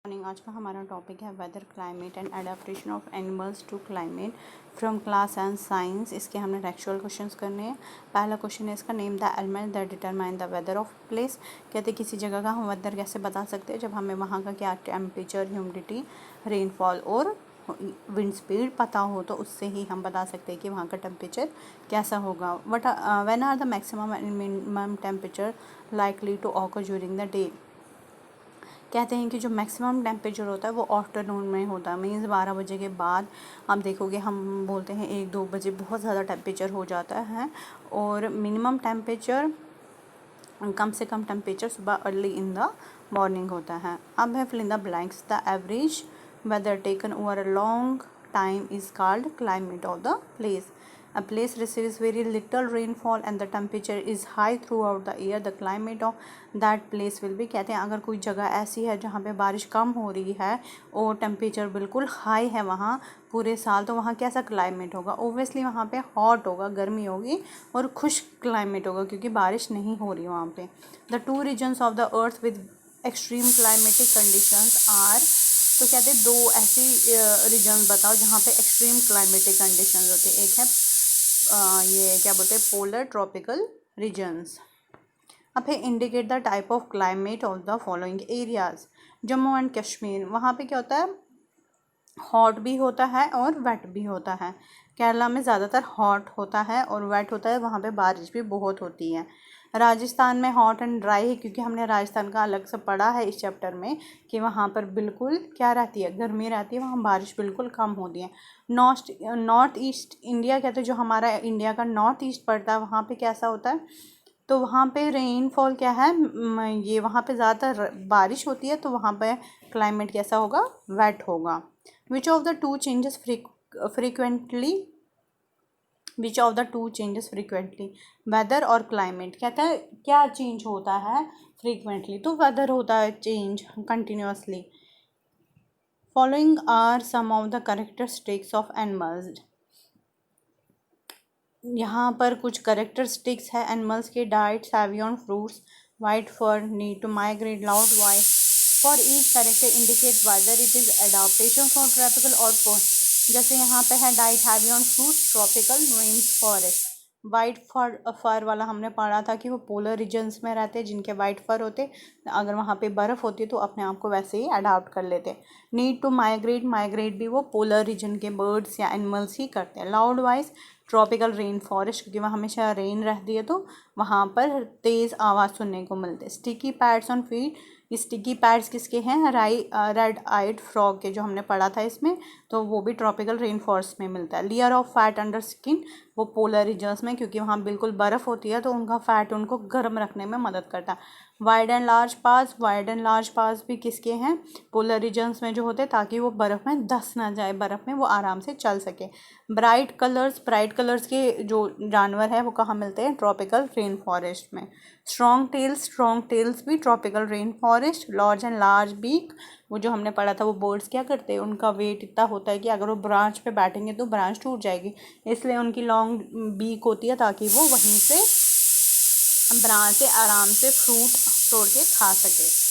Morning. आज का हमारा टॉपिक है weather, climate and adaptation of animals to climate from class and science. इसके हमने टेक्सचुअल क्वेश्चंस करने हैं। पहला क्वेश्चन है इसका, name the element that determine the weather of place. कहते हैं किसी जगह का हम वेदर कैसे बता सकते हैं, जब हमें वहाँ का क्या टेम्परेचर, ह्यूमिडिटी, रेनफॉल और विंड स्पीड पता हो, तो उससे ही हम बता सकते हैं कि वहाँ का टेम्परेचर कैसा होगा। When are the maximum and minimum temperature likely to occur during the day. कहते हैं कि जो मैक्सिमम टेम्परेचर होता है वो आफ्टरनून में होता है, मीन्स 12 बजे के बाद। आप देखोगे हम बोलते हैं 1-2 बजे बहुत ज़्यादा टेम्परेचर हो जाता है, और मिनिमम टेम्परेचर, कम से कम टेम्परेचर सुबह अर्ली इन द मॉर्निंग होता है। अब है fill in the blanks. The average weather taken over a long time is called climate of the place. A place receives very little rainfall and the temperature is high throughout the year. The climate of that place will be, कहते हैं अगर कोई जगह ऐसी है जहाँ पे बारिश कम हो रही है और टेम्परेचर बिल्कुल हाई है वहाँ पूरे साल, तो वहाँ कैसा क्लाइमेट होगा? ओब्वियसली वहाँ पे हॉट होगा, गर्मी होगी और खुश्क क्लाइमेट होगा क्योंकि बारिश नहीं हो रही वहाँ पे। The two regions of the earth with extreme climatic conditions are, तो कहते हैं दो ऐसी रीजन बताओ जहाँ पे एक्सट्रीम क्लाइमेटिक कंडीशन होते हैं। एक है ये क्या बोलते हैं, पोलर ट्रॉपिकल रीजन्स। अब है indicate the type of climate of the following areas. Jammu and Kashmir, वहाँ पे क्या होता है, हॉट भी होता है और वेट भी होता है। केरला में ज़्यादातर हॉट होता है और वेट होता है, वहाँ पे बारिश भी बहुत होती है। राजस्थान में हॉट एंड ड्राई है क्योंकि हमने राजस्थान का अलग से पढ़ा है इस चैप्टर में कि वहाँ पर बिल्कुल क्या रहती है, गर्मी रहती है, वहाँ बारिश बिल्कुल कम होती है। नॉर्थ ईस्ट इंडिया कहते हैं, जो हमारा इंडिया का नॉर्थ ईस्ट पड़ता है, वहाँ पे कैसा होता है, तो वहाँ पे रेनफॉल क्या है, ये वहाँ पे ज़्यादातर बारिश होती है, तो वहाँ पे क्लाइमेट कैसा होगा, वेट होगा। Which of the two changes frequently, which of the two changes frequently, weather और क्लाइमेट। कहता है क्या चेंज होता है फ्रीक्वेंटली, तो वेदर होता है change continuously. Following are some of the characteristics of animals. यहाँ पर कुछ कैरेक्टरिस्टिक्स है एनिमल्स के। Diets heavy on fruits, white fur, need to migrate, loud voice. For each character indicate whether it is adaptation for tropical और जैसे यहाँ पे है diet heavy on fruits, tropical, rain forest. White fur वाला हमने पढ़ा था कि वो पोलर रीजन्स में रहते हैं जिनके वाइट फर होते, अगर वहाँ पे बर्फ़ होती है तो अपने आप को वैसे ही अडाप्ट कर लेते। नीड टू माइग्रेट, माइग्रेट भी वो पोलर रीजन के बर्ड्स या एनिमल्स ही करते हैं। Loud voice, tropical rain forest, क्योंकि वहाँ हमेशा रेन रहती है तो वहाँ पर तेज़ आवाज़ सुनने को मिलते हैं। Sticky pads on feet, sticky pads किसके हैं, रेड आइड फ्रॉग के, जो हमने पढ़ा था इसमें, तो वो भी ट्रॉपिकल रेन फॉरेस्ट में मिलता है। Layer of fat under skin, वो पोलर रीजन्स में, क्योंकि वहाँ बिल्कुल बर्फ़ होती है तो उनका फैट उनको गर्म रखने में मदद करता है। Wide and large pass, wide and large pass भी किसके हैं, पोलर रीजन्स में जो होते हैं, ताकि वो बर्फ़ में धंस ना जाए, बर्फ़ में वो आराम से चल सके। ब्राइट कलर्स के जो जानवर हैं वो कहाँ मिलते हैं, ट्रॉपिकल रेन फॉरेस्ट में। स्ट्रॉन्ग टेल्स भी tropical rain forest. Large and large beak, वो जो हमने पढ़ा था, वो बर्ड्स क्या करते हैं, उनका वेट इतना होता है कि अगर वो ब्रांच पे बैठेंगे तो ब्रांच टूट जाएगी, इसलिए उनकी लॉन्ग बीक होती है ताकि वो वहीं से ब्रांच से आराम से फ्रूट तोड़ के खा सके।